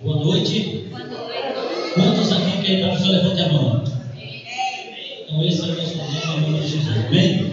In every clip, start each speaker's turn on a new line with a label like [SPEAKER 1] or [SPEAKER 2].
[SPEAKER 1] Boa noite. Quantos aqui querem para a pessoa levante a mão? Então esse é o nosso nome, em nome de Jesus. Amém?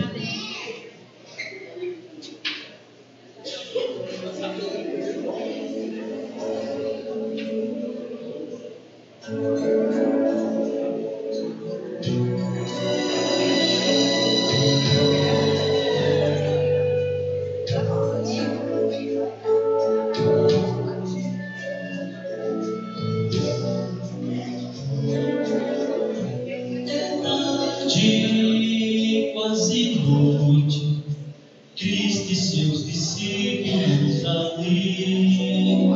[SPEAKER 1] De quase noite, Cristo e seus discípulos ali,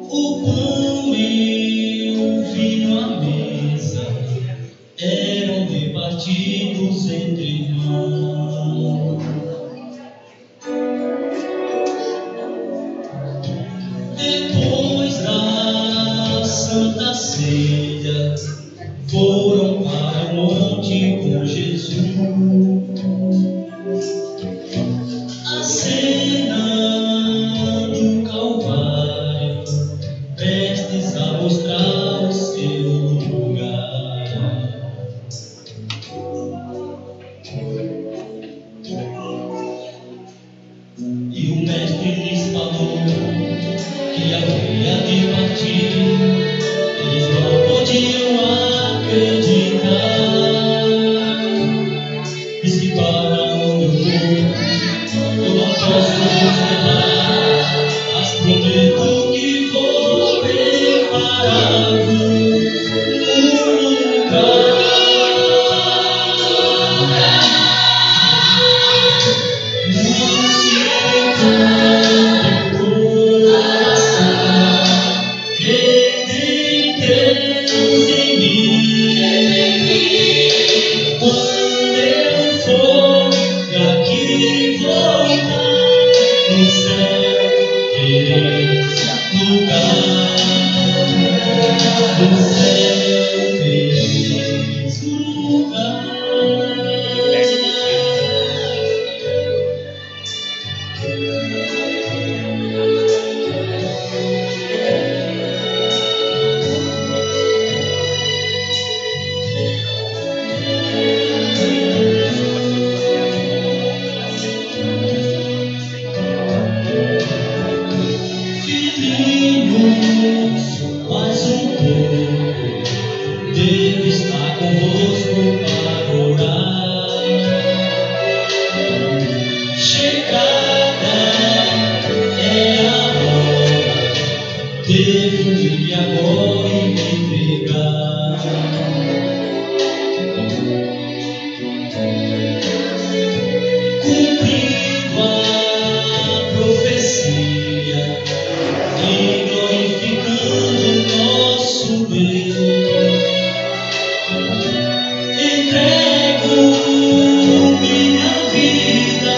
[SPEAKER 1] o pão e o vinho à mesa eram repartidos entre irmãos. Depois da Santa Ceia, foram para o monte com Jesus. A cena do Calvário, prestes a mostrar o seu lugar. E o mestre lhes falou que havia de partir. Eles não podiam acreditar. Diz que para onde eu vou, eu não posso encerrar, mas prometo que vou preparar-vos um lugar. Não se encanta o coração, crede em Deus, em mim. Quando eu for daqui voltar, no céu tereis lugar. No céu tereis lugar. Filhinhos, mais um pouco, devo estar convosco para orar. Chegada é a hora, devo ir agora e me entregar. Cumprindo a profecia e glorificando nosso Deus, entrego minha vida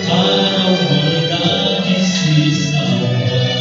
[SPEAKER 1] para a humanidade se salvar.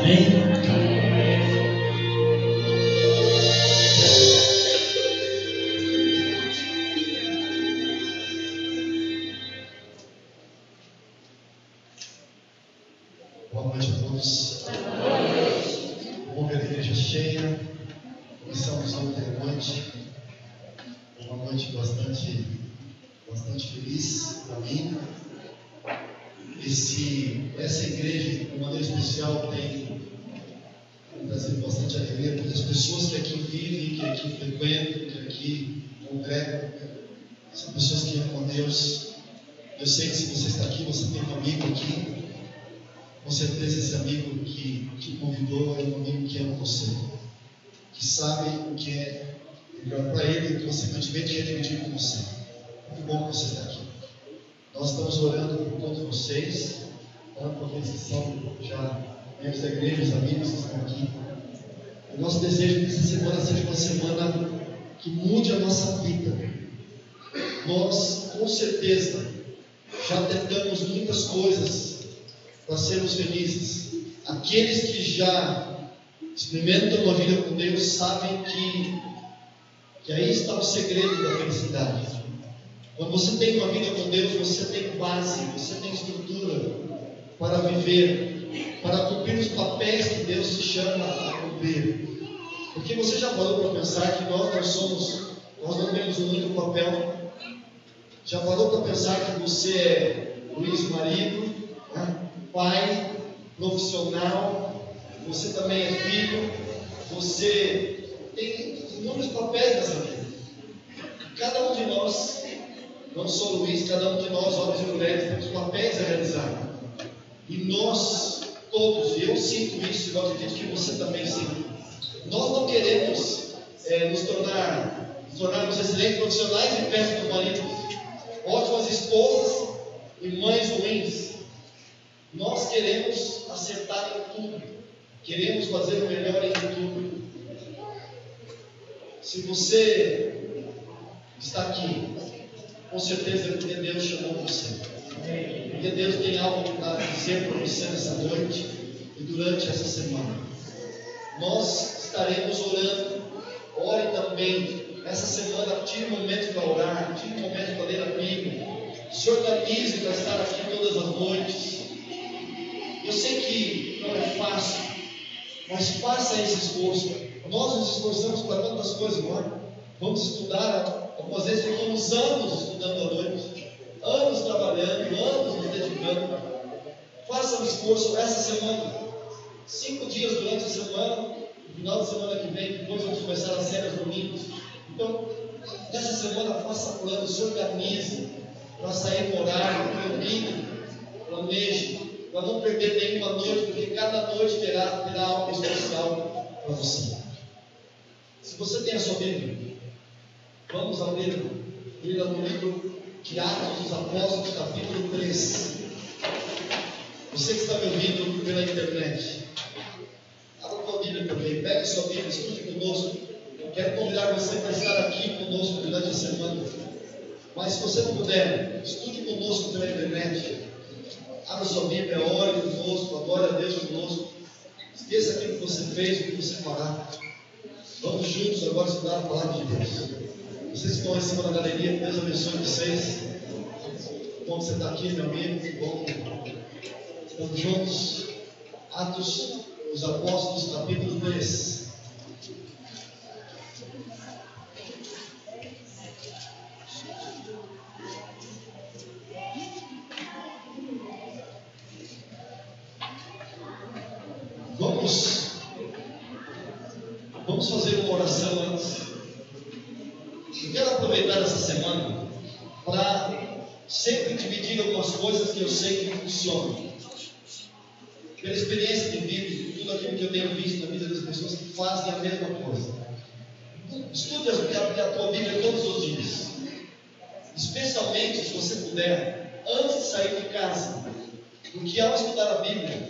[SPEAKER 1] Amém?
[SPEAKER 2] Boa noite a todos. Bom ver a igreja cheia. Começamos ontem à noite. Uma noite bastante feliz para mim. Essa igreja, de maneira especial, tem trazido bastante alegria, porque as pessoas que aqui vivem, que aqui frequentam, que aqui congregam, são pessoas que amam a Deus. Eu sei que se você está aqui, você tem um amigo aqui. Com certeza esse amigo que te convidou é um amigo que ama você, que sabe o que é melhor para ele e que consequentemente quer dividir com você. Muito bom que você está aqui. Nós estamos orando por todos vocês, orando por aqueles que são já membros da igreja, os amigos que estão aqui. O nosso desejo é que essa semana seja uma semana que mude a nossa vida. Nós, com certeza, já tentamos muitas coisas para sermos felizes. Aqueles que já experimentam uma vida com Deus sabem que aí está o segredo da felicidade. Quando você tem uma vida com Deus, você tem base, você tem estrutura para viver, para cumprir os papéis que Deus te chama a cumprir. Porque você já parou para pensar que nós não temos um único papel? Já parou para pensar que você é Luiz marido, pai, profissional, você também é filho, você tem inúmeros papéis nessa vida. Cada um de nós, não sou Luiz, cada um de nós, homens e mulheres, temos papéis a realizar. E nós todos, e eu sinto isso, e eu acredito que você também sinta, nós não queremos nos tornarmos excelentes profissionais e péssimos maridos, ótimas esposas e mães ruins. Nós queremos acertar em tudo, queremos fazer o melhor em tudo. Se você está aqui, com certeza é porque Deus chamou você, porque Deus tem algo para dizer para você nessa noite e durante essa semana. Nós estaremos orando. Ore também. Essa semana tire um momento para orar, tire um momento para ler a Bíblia, se organize para estar aqui todas as noites. Eu sei que não é fácil, mas faça esse esforço. Nós nos esforçamos para tantas coisas, não é? Vamos estudar, algumas vezes ficamos anos estudando à noite, anos trabalhando, anos nos dedicando. Faça um esforço essa semana, 5 dias durante a semana, no final de semana que vem, depois vamos começar as séries domingos. Então, nessa semana faça planos, se organize para sair no horário, planeje, para não perder nenhuma noite, porque cada noite terá algo especial para você. Se você tem a sua Bíblia, vamos abrir no livro de Atos dos Apóstolos, capítulo 3. Você que está me ouvindo pela internet, abra a sua Bíblia também, pegue a sua Bíblia, estude conosco. Eu quero convidar você para estar aqui conosco durante a semana. Mas se você não puder, estude conosco pela internet. Abra sua Bíblia, ore conosco, adore a Deus conosco. Esqueça aquilo que você fez, o que você fará. Vamos juntos agora estudar a palavra de Deus. Vocês que estão em cima da galeria, Deus abençoe vocês. Bom que você está aqui, meu amigo. Que bom. Estamos juntos. Atos dos Apóstolos, capítulo 3. Vamos fazer uma oração antes. Eu quero aproveitar essa semana para sempre dividir algumas coisas que eu sei que funcionam. Pela experiência de vida, tudo aquilo que eu tenho visto na vida das pessoas que fazem a mesma coisa. Estude a tua Bíblia todos os dias. Especialmente, se você puder, antes de sair de casa. Porque ao estudar a Bíblia,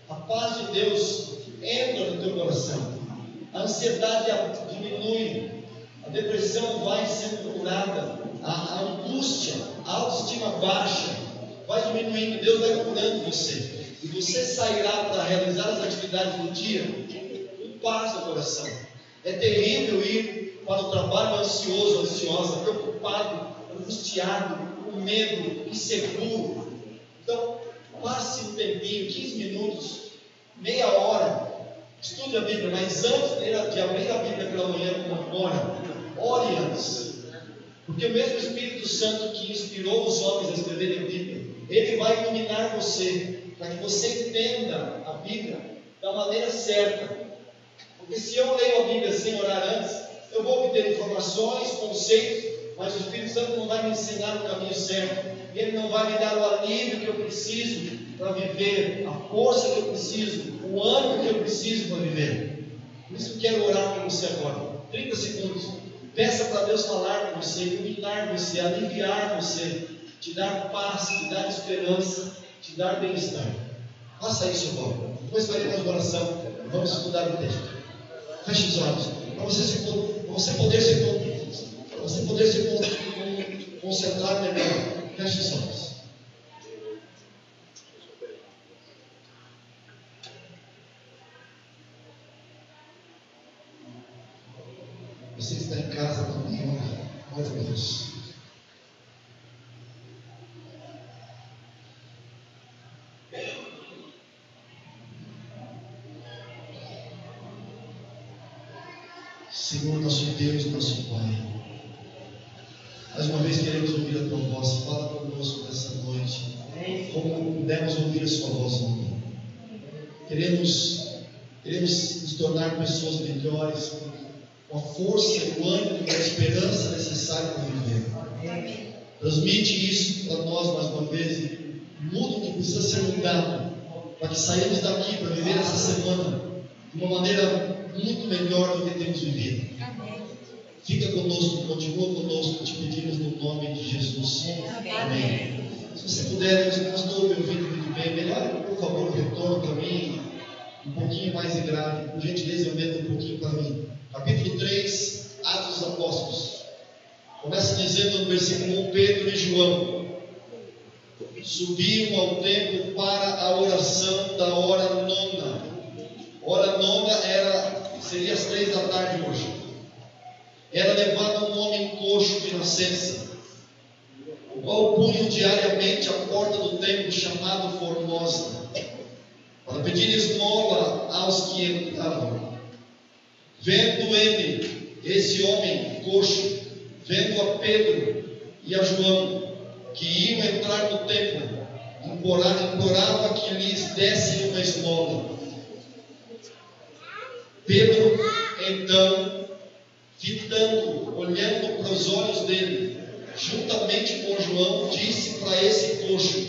[SPEAKER 2] a paz de Deus entra no teu coração. A ansiedade diminui, a depressão vai sendo curada, a angústia, a autoestima baixa vai diminuindo, Deus vai curando você. e você sairá para realizar as atividades do dia com paz no coração. É terrível ir para o trabalho ansioso, ansiosa, preocupado, angustiado, com medo, inseguro. Então, passe um tempinho, 15 minutos, meia hora, estude a Bíblia, mas antes de abrir a Bíblia pela manhã como agora, ore antes. Porque o mesmo Espírito Santo que inspirou os homens a escreverem a Bíblia, ele vai iluminar você, para que você entenda a Bíblia da maneira certa. Porque se eu leio a Bíblia sem orar antes, eu vou obter informações, conceitos, mas o Espírito Santo não vai me ensinar o caminho certo. Ele não vai me dar o alívio que eu preciso para viver, a força que eu preciso, o ânimo que eu preciso para viver. Por isso eu quero orar com você agora. 30 segundos. Peça para Deus falar com você, iluminar você, aliviar você, te dar paz, te dar esperança, te dar bem-estar. Faça isso agora. Depois faremos uma oração. Vamos estudar o texto. Feche os olhos. Para você poder se concentrar melhor. Feche os olhos. Você está em casa também, olha a Deus. Senhor, nosso Deus, nosso Pai, mais uma vez queremos ouvir a Tua voz. Fala conosco nessa noite, como pudemos ouvir a Sua voz ontem. Queremos nos tornar pessoas melhores, com a força, o ânimo e a esperança necessária para viver. Transmite isso para nós mais uma vez e muda o que precisa ser mudado, para que saímos daqui para viver essa semana de uma maneira muito melhor do que temos vivido. Fica conosco, continua conosco, te pedimos no nome de Jesus. Amém. Se você puder, eu não estou me ouvindo muito bem, melhor, por favor, o retorno para mim, um pouquinho mais em grave, por gentileza, aumenta um pouquinho para mim. Capítulo 3, Atos dos Apóstolos. Começa dizendo no versículo 1: Pedro e João subiam ao templo para a oração da hora nona. Hora nona seria às 3 da tarde hoje. Era levado um homem coxo de nascença, o qual punha diariamente a porta do templo chamado Formosa, para pedir esmola aos que entravam. Vendo ele, esse homem coxo, vendo a Pedro e a João, que iam entrar no templo, implorava que lhes dessem uma esmola. Pedro, então, fitando, olhando para os olhos dele, juntamente com João, disse para esse coxo: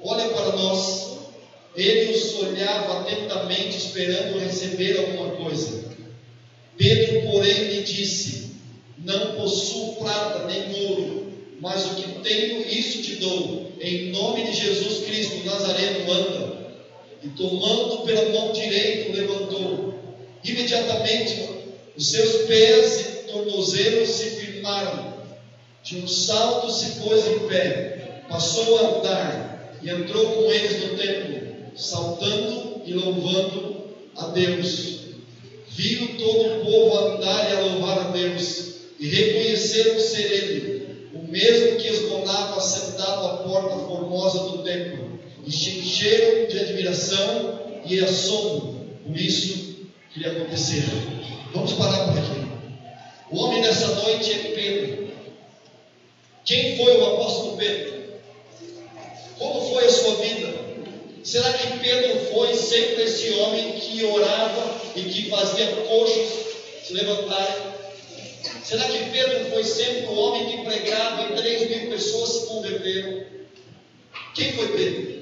[SPEAKER 2] olha para nós. Ele os olhava atentamente, esperando receber alguma coisa. Pedro, porém, lhe disse: não possuo prata nem ouro, mas o que tenho, isso te dou. Em nome de Jesus Cristo Nazareno, anda. E tomando pela mão direita, o levantou. Imediatamente os seus pés e tornozelos se firmaram. De um salto se pôs em pé, passou a andar e entrou com eles no templo, saltando e louvando a Deus. Viu todo o povo andar e a louvar a Deus, e reconheceram ser ele, o mesmo que esmolava sentado à porta formosa do templo, e se encheram de admiração e assombro por isso que lhe aconteceu. Vamos parar por aqui. O homem dessa noite é Pedro. Quem foi o apóstolo Pedro? Como foi a sua vida? Será que Pedro foi sempre esse homem que orava e que fazia coxos se levantarem? Será que Pedro foi sempre o homem que pregava e 3.000 pessoas se converteram? Quem foi Pedro?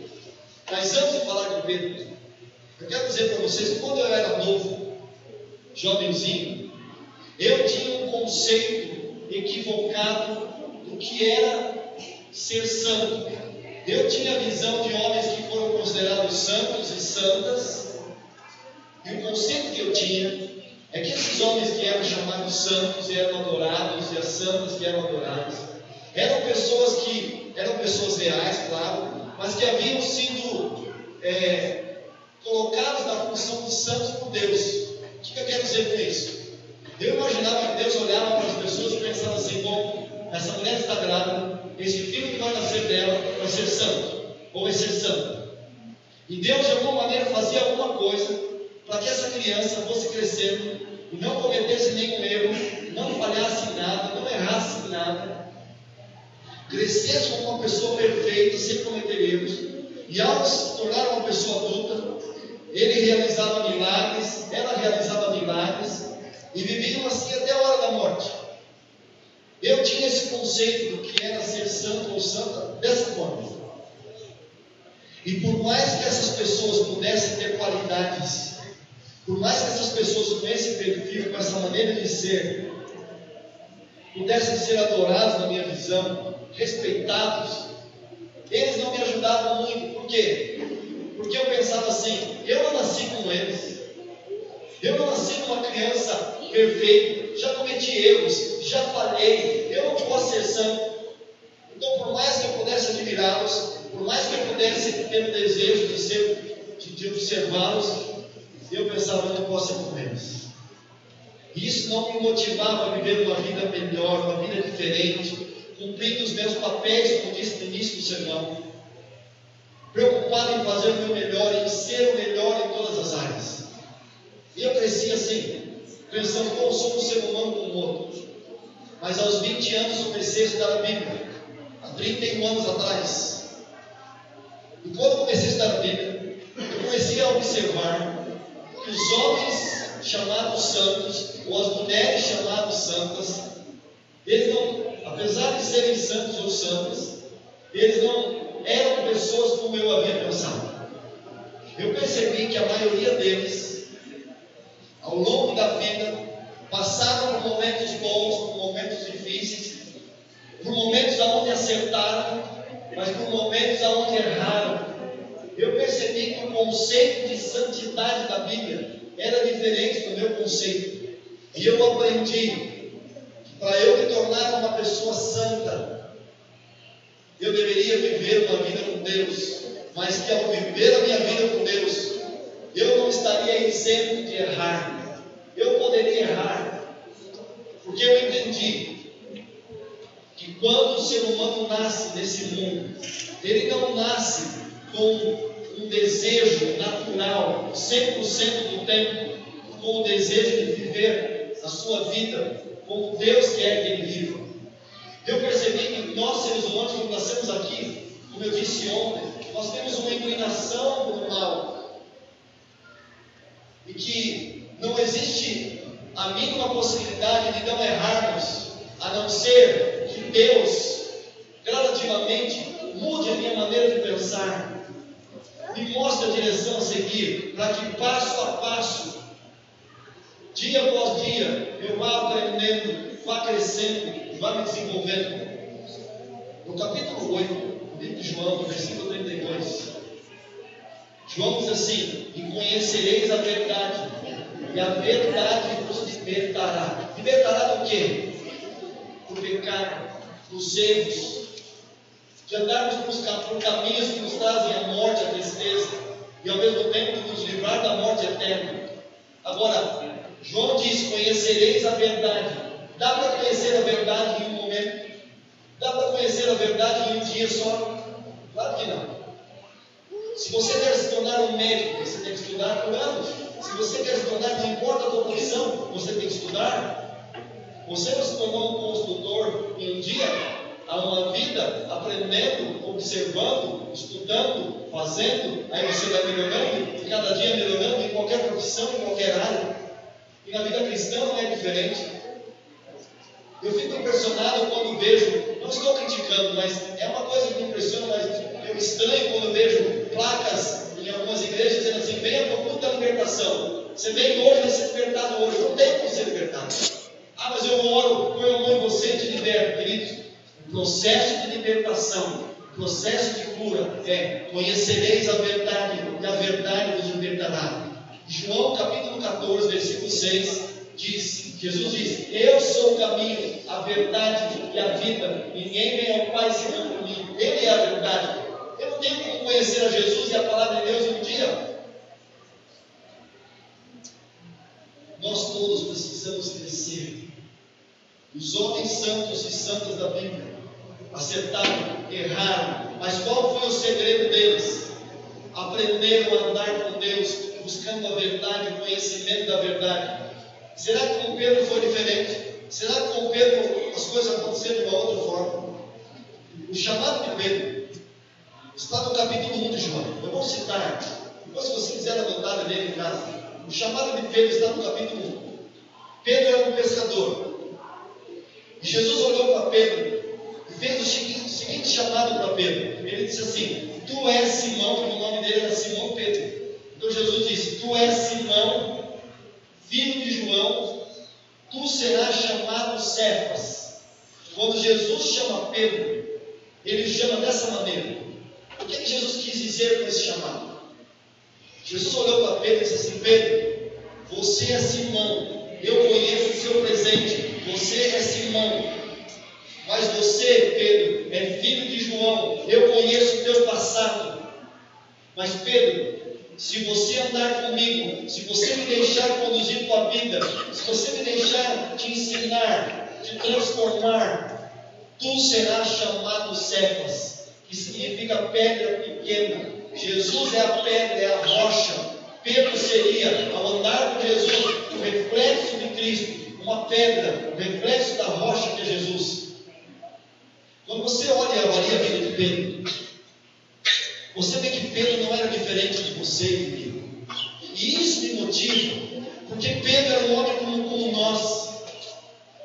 [SPEAKER 2] Mas antes de falar de Pedro, eu quero dizer para vocês que quando eu era novo, jovenzinho, eu tinha um conceito equivocado do que era ser santo. Eu tinha a visão de homens que foram considerados santos e santas, e o conceito que eu tinha é que esses homens que eram chamados santos e eram adorados, e as santas que eram adoradas, eram pessoas reais, claro, mas que haviam sido colocados na função de santos por Deus. O que eu quero dizer com isso? Eu imaginava que Deus olhava para as pessoas e pensava assim: bom, essa mulher está grávida, esse filho que vai nascer dela vai ser santo, ou vai ser santo. E Deus de alguma maneira fazia alguma coisa para que essa criança fosse crescendo e não cometesse nenhum erro, não falhasse em nada, não errasse em nada, crescesse como uma pessoa perfeita, sem cometer erros, e ao se tornar uma pessoa adulta, ele realizava milagres, ela realizava milagres, e viviam assim até a hora da morte. Eu tinha esse conceito do que era ser santo ou santa dessa forma. E por mais que essas pessoas pudessem ter qualidades, por mais que essas pessoas com esse perfil, com essa maneira de ser, pudessem ser adorados na minha visão, respeitados, eles não me ajudavam muito. Por quê? Porque eu pensava assim: eu não nasci como eles, eu não nasci como uma criança perfeita, já cometi erros, já falhei, eu não posso ser santo. Então, por mais que eu pudesse admirá-los, por mais que eu pudesse ter o desejo de observá-los, eu pensava: eu não posso ser como eles. E isso não me motivava a viver uma vida melhor, uma vida diferente, cumprindo os meus papéis, como disse no início do sermão, preocupado em fazer o meu melhor, em ser o melhor em todas as áreas. E eu cresci assim, pensando: como sou um ser humano como outro. Mas aos 20 anos eu comecei a estudar a Bíblia, há 31 anos atrás. E quando eu comecei a estudar a Bíblia, eu comecei a observar que os homens chamados santos, ou as mulheres chamadas santas, eles não, apesar de serem santos ou santas, eles não eram pessoas como eu havia pensado. Eu percebi que a maioria deles, ao longo da vida, passaram por momentos bons, por momentos difíceis, por momentos onde acertaram, mas por momentos onde erraram. Eu percebi que o conceito de santidade da Bíblia era diferente do meu conceito. E eu aprendi que para eu me tornar uma pessoa santa, eu deveria viver uma vida com Deus, mas que ao viver a minha vida com Deus, eu não estaria isento de errar. Eu poderia errar, porque eu entendi que quando o ser humano nasce nesse mundo, ele não nasce com um desejo natural, 100% do tempo, com o desejo de viver a sua vida como Deus quer que ele viva. Eu percebi que nós, seres humanos, quando nascemos aqui, como eu disse ontem, nós temos uma inclinação para o mal, e que não existe a mínima possibilidade de não errarmos, a não ser que Deus gradativamente mude a minha maneira de pensar, me mostre a direção a seguir, para que passo a passo, dia após dia, eu vá aprendendo, vá crescendo, vá me desenvolvendo. No capítulo 8, no livro de João, no versículo 32, João diz assim: e conhecereis a verdade, e a verdade vos libertará. Libertará do quê? Do pecado, dos erros, de andarmos por caminhos que nos trazem a morte, a tristeza, e ao mesmo tempo nos livrar da morte eterna. Agora, João diz: conhecereis a verdade. Dá para conhecer a verdade em um momento? Dá para conhecer a verdade em um dia só? Claro que não. Se você quer se tornar um médico, você tem que estudar por anos. Se você quer se tornar, não importa a tua profissão, você tem que estudar. Você não se tornou um construtor em um dia, há uma vida aprendendo, observando, estudando, fazendo, aí você vai melhorando, e cada dia melhorando em qualquer profissão, em qualquer área. E na vida cristã não é diferente. Eu fico impressionado quando vejo, não estou criticando, mas é uma coisa que me impressiona, mas eu estranho quando vejo placas em algumas igrejas dizendo assim: venha para o culto da libertação. Você vem hoje, vai ser libertado hoje. Não tem como ser libertado. Ah, mas eu oro, põe a mão em você e te liberto. Queridos, o processo de libertação, o processo de cura é: conhecereis a verdade, e a verdade vos libertará. João capítulo 14, versículo 6, Jesus diz: eu sou o caminho, a verdade e a vida. Ninguém vem ao Pai senão por mim. Ele é a verdade. Eu não tenho como conhecer a Jesus e a palavra de Deus em um dia. Nós todos precisamos crescer. Os homens santos e santas da Bíblia acertaram, erraram, mas qual foi o segredo deles? Aprenderam a andar com Deus, buscando a verdade, o conhecimento da verdade. Será que com Pedro foi diferente? Será que com Pedro as coisas aconteceram de uma outra forma? O chamado de Pedro está no capítulo 1 de João. Eu vou citar, depois se você quiser anotar nele em casa. O chamado de Pedro está no capítulo 1. Pedro era um pescador. E Jesus olhou para Pedro e fez o seguinte chamado para Pedro. Ele disse assim: tu és Simão, e o nome dele era Simão Pedro. Então Jesus disse: tu és Simão, filho de João, tu serás chamado Cefas. Quando Jesus chama Pedro, ele chama dessa maneira. O que Jesus quis dizer com esse chamado? Jesus olhou para Pedro e disse assim: Pedro, você é Simão, eu conheço o seu presente, você é Simão, mas você, Pedro, é filho de João, eu conheço o teu passado. Mas Pedro, se você andar comigo, se você me deixar conduzir tua vida, se você me deixar te ensinar, te transformar, tu serás chamado Cefas, que significa pedra pequena. Jesus é a pedra, é a rocha. Pedro seria, ao andar com Jesus, o reflexo de Cristo, uma pedra, o reflexo da rocha que é Jesus. Quando você olha a vida de Pedro, você vê que Pedro não era diferente de você e de mim. E isso me motiva, porque Pedro era um homem como nós.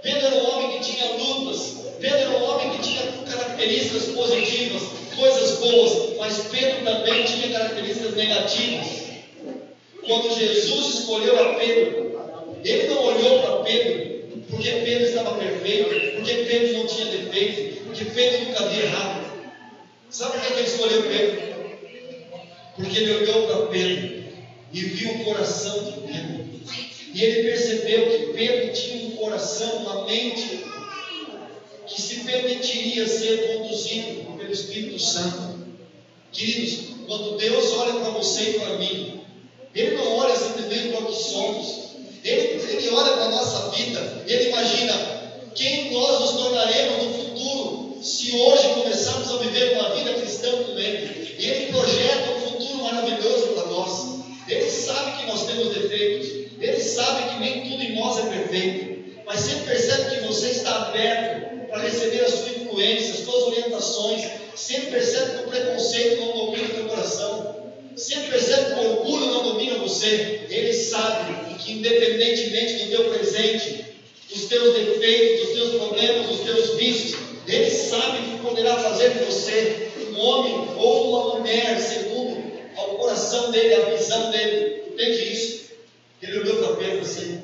[SPEAKER 2] Pedro era um homem que tinha lutas. Pedro era um homem que tinha características positivas, coisas boas, mas Pedro também tinha características negativas. Quando Jesus escolheu a Pedro, ele não olhou para Pedro porque Pedro estava perfeito, porque Pedro não tinha defeito, porque Pedro nunca havia errado. Sabe por que ele escolheu Pedro? Porque ele olhou para Pedro e viu o coração de Pedro. E ele percebeu que Pedro tinha um coração, uma mente que se permitiria ser conduzido pelo Espírito Santo. Queridos, quando Deus olha para você e para mim, Ele não olha simplesmente para o que somos. Ele olha para a nossa vida, Ele imagina quem nós nos tornaremos no futuro, se hoje começarmos a viver uma vida cristã com Ele. Ele projeta um futuro maravilhoso para nós. Ele sabe que nós temos defeitos, Ele sabe que nem tudo em nós é perfeito, mas sempre percebe que você está aberto para receber a sua influência, as suas orientações. Sempre percebe que o preconceito não domina o teu coração. Sempre percebe que o orgulho não domina você. Ele sabe que independentemente do teu presente, dos teus defeitos, dos teus problemas, dos teus vícios, Ele sabe que poderá fazer de você um homem ou uma mulher segundo o coração dele, a visão dele. Entende isso? Ele olhou para Pedro assim.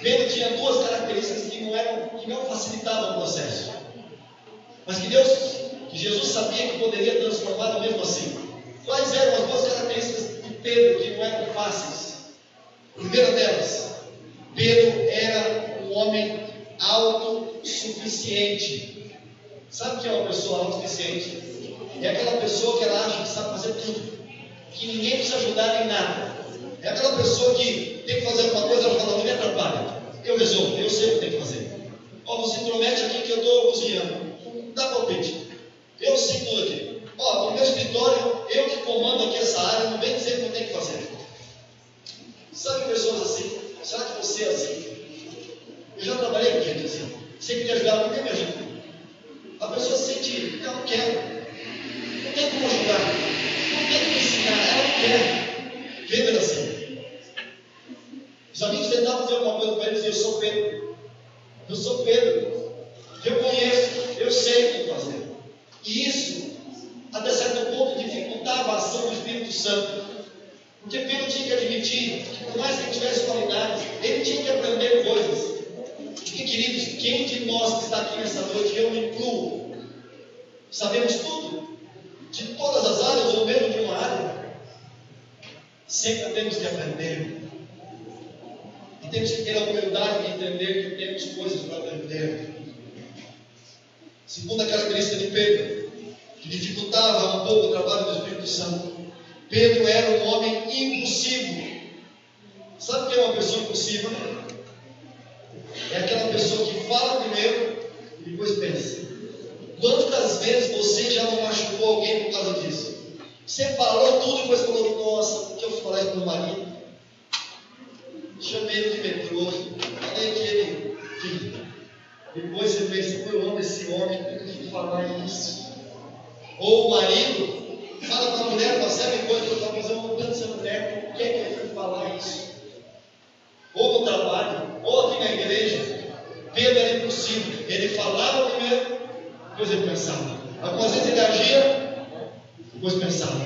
[SPEAKER 2] Pedro tinha duas características que não facilitavam o processo, mas que Jesus sabia que poderia transformá-lo mesmo assim. Quais eram as duas características de Pedro que não eram fáceis? A primeira delas, Pedro era um homem autossuficiente. Sabe o que é uma pessoa autossuficiente? É aquela pessoa que ela acha que sabe fazer tudo, que ninguém precisa ajudar em nada. É aquela pessoa que tem que fazer alguma coisa, ela fala: não me atrapalha, eu resolvo, eu sei o que tem que fazer. Você intromete aqui que eu estou cozinhando, dá palpite, eu sei tudo aqui. No meu escritório, eu que comando aqui essa área, não vem dizer o que eu tenho que fazer. Sabe pessoas assim? Será que você é assim? Eu já trabalhei com gente assim. Você queria ajudar, ninguém me ajuda. A pessoa se sente: eu não quero, não tem como ajudar, não tem como ensinar, ela não quer. Pedro assim. Os amigos tentavam fazer alguma coisa para ele e diziam: eu sou Pedro, eu conheço, eu sei o que fazer. E isso, até certo ponto, dificultava a ação do Espírito Santo, porque Pedro tinha que admitir que, por mais que ele tivesse qualidades, ele tinha que aprender coisas. Porque, queridos, quem de nós que está aqui nessa noite, eu me incluo, sabemos tudo, de todas as áreas, ou mesmo de uma área? Sempre temos que aprender. E temos que ter a humildade de entender que temos coisas para aprender. Segunda característica de Pedro, que dificultava um pouco o trabalho do Espírito Santo. Pedro era um homem impulsivo. Sabe o que é uma pessoa impulsiva? É aquela pessoa que fala primeiro e depois pensa. Quantas vezes você já não machucou alguém por causa disso? Você falou tudo e depois falou: nossa, por que eu fui falar isso para o meu marido? Chamei ele de medroso, falei que ele, enfim. Depois você pensa: eu amo esse homem, por que eu fui falar isso? Ou o marido fala para a mulher uma série de coisas que eu estava fazendo, eu amo tanto essa mulher, por que eu fui falar isso? Ou no trabalho, ou aqui na igreja. Pedro era impossível. Ele falava primeiro, depois ele pensava. Algumas vezes ele agia, depois pensava.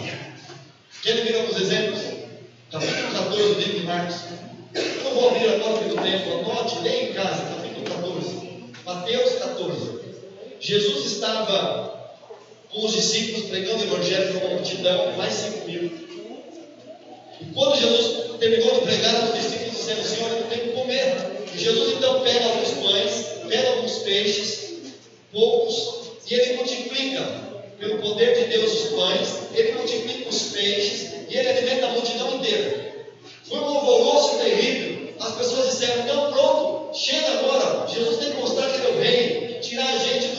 [SPEAKER 2] Querem ver alguns exemplos? Capítulo 14 do livro de Marcos. Eu não vou abrir agora pelo tempo, anote, leia em casa, capítulo 14. Mateus 14. Jesus estava com os discípulos pregando o evangelho para uma multidão, mais 5.000. E quando Jesus terminou de pregar, os discípulos disseram: Senhor, eu tenho que comer. E Jesus então pega alguns pães, pega alguns peixes, poucos, e ele multiplica, pelo poder de Deus, os pães, ele multiplica os peixes, e ele alimenta a multidão inteira. Foi um alvoroço terrível. As pessoas disseram: então pronto, chega agora, Jesus tem que mostrar que ele é o rei, tirar a gente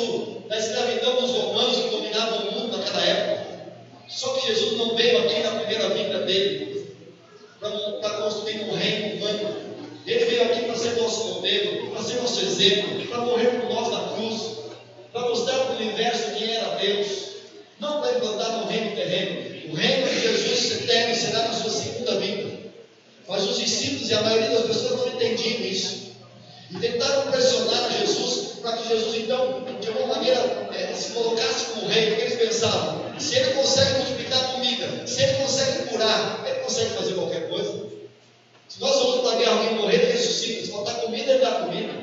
[SPEAKER 2] da escravidão dos romanos que dominavam o mundo naquela época. Só que Jesus não veio aqui na primeira vinda dele para construir um reino humano. Ele veio aqui para ser nosso modelo, para ser nosso exemplo, para morrer por nós na cruz, para mostrar para o universo quem era Deus, não para implantar um reino terreno. O reino de Jesus eterno será na sua segunda vinda. Mas os discípulos e a maioria das pessoas não entendiam isso. E tentaram pressionar a Jesus para que Jesus, então, de alguma maneira, se colocasse como rei, porque eles pensavam: se ele consegue multiplicar comida, se ele consegue curar, ele consegue fazer qualquer coisa. Se nós vamos para a guerra, alguém morrer, ele ressuscita. Se faltar comida, ele dá comida.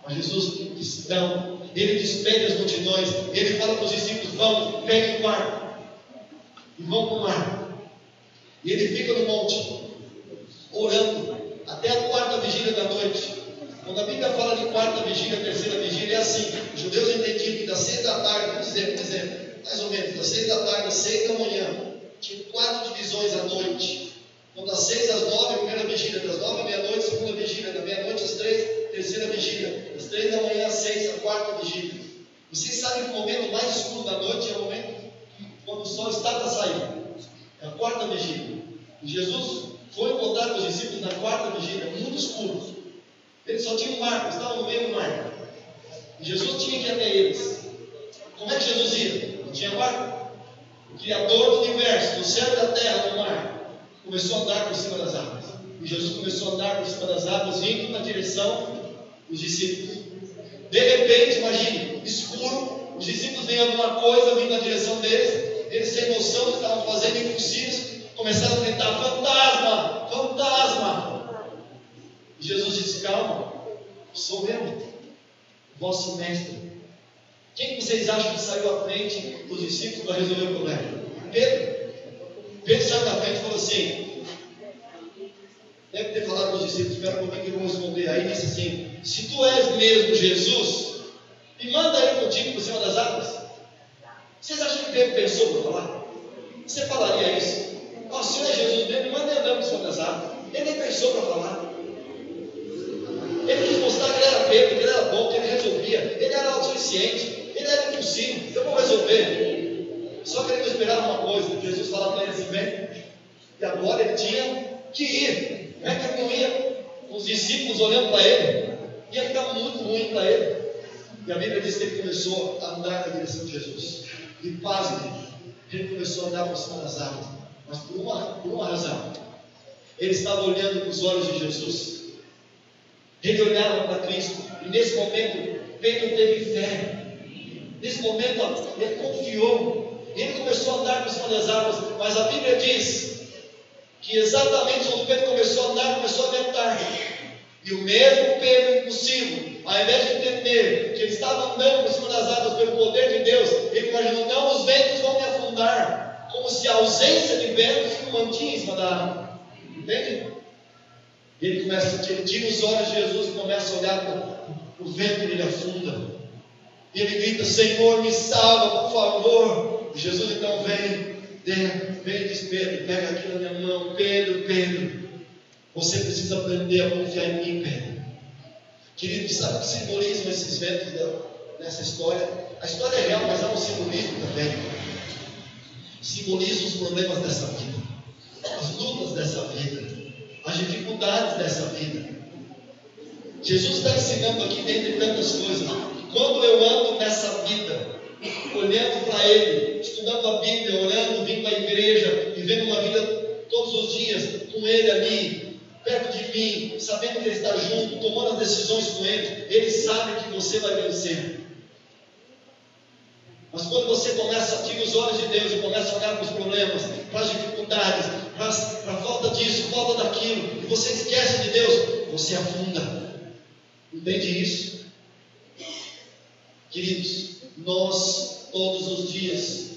[SPEAKER 2] Mas Jesus disse não. Ele despede as multidões. Ele fala para os discípulos: vão, peguem o barco e vão para o mar. E ele fica no monte, orando, até a quarta vigília da noite. Quando a Bíblia fala de quarta vigília, terceira vigília, é assim: os judeus entendiam que das 6 da tarde, por exemplo, mais ou menos, das 6 da tarde às 6 da manhã, tinha 4 divisões à noite. Então, das 6 às 9, a primeira vigília, das 9 à meia-noite, a segunda vigília, da meia-noite às 3, terceira vigília, das 3 da manhã às 6, a quarta vigília. Vocês sabem que o momento mais escuro da noite é o momento quando o sol está para sair. É a quarta vigília. E Jesus foi encontrar com os discípulos na quarta vigília, muito escuro. Eles só tinham um mar, estavam no meio do mar. E Jesus tinha que ir até eles. Como é que Jesus ia? Não tinha barco. O Criador do universo, do céu e da terra, do mar, começou a andar por cima das águas. E Jesus começou a andar por cima das águas, vindo na direção dos discípulos. De repente, imagine, escuro, os discípulos veem alguma coisa vindo na direção deles, eles sem noção do que estavam fazendo, impulsivos, começaram a gritar: fantasma, fantasma. E Jesus disse: calma, sou eu, vosso mestre. Quem vocês acham que saiu à frente dos discípulos para resolver o problema? Pedro. Pedro saiu da frente e falou assim, deve ter falado para os discípulos: espera um pouquinho que eu vou responder. Aí disse assim: se tu és mesmo Jesus, me manda aí contigo por cima das águas. Vocês acham que Pedro pensou para falar? Você falaria isso? Oh, se é Jesus mesmo, me manda aí andando por cima das águas. Ele nem pensou para falar. Ele quis mostrar que ele era Pedro, que ele era bom, que ele resolvia, ele era autossuficiente, ele era impossível, eu vou resolver. Só que ele não esperava uma coisa: Jesus falava para ele assim: vem. E agora ele tinha que ir. Como é que ele não ia? Os discípulos olhando para ele, ia ficar muito ruim para ele. E a Bíblia diz que ele começou a andar na direção de Jesus. E pasme, ele começou a andar por cima das águas. Mas por uma razão: ele estava olhando para os olhos de Jesus. Ele olhava para Cristo. E nesse momento, Pedro teve fé. Nesse momento, ele confiou. Ele começou a andar por cima das águas. Mas a Bíblia diz que exatamente quando Pedro começou a andar, começou a ventar. E o mesmo Pedro impossível, ao invés de entender que ele estava andando por cima das águas pelo poder de Deus, ele imaginou: não, os ventos vão me afundar. Como se a ausência de ventos o mantinha em cima da água. Entende? Ele tira os olhos de Jesus e começa a olhar para o vento e ele afunda. E ele grita: Senhor, me salva, por favor. E Jesus então vem e diz: Pedro, pega aqui na minha mão. Pedro, você precisa aprender a confiar em mim, Pedro. Querido, sabe o que simbolizam esses ventos nessa história? A história é real, mas há um simbolismo também. Simboliza os problemas dessa vida, as lutas dessa vida, as dificuldades dessa vida. Jesus está ensinando aqui, dentre tantas coisas, que quando eu ando nessa vida, olhando para Ele, estudando a Bíblia, orando, vindo à igreja, vivendo uma vida todos os dias com Ele ali, perto de mim, sabendo que Ele está junto, tomando as decisões com Ele, Ele sabe que você vai vencer. Mas quando você começa a tirar os olhos de Deus e começa a olhar para os problemas, para as dificuldades, para a falta disso, falta daquilo, e você esquece de Deus, você afunda. Entende isso? Queridos, nós todos os dias,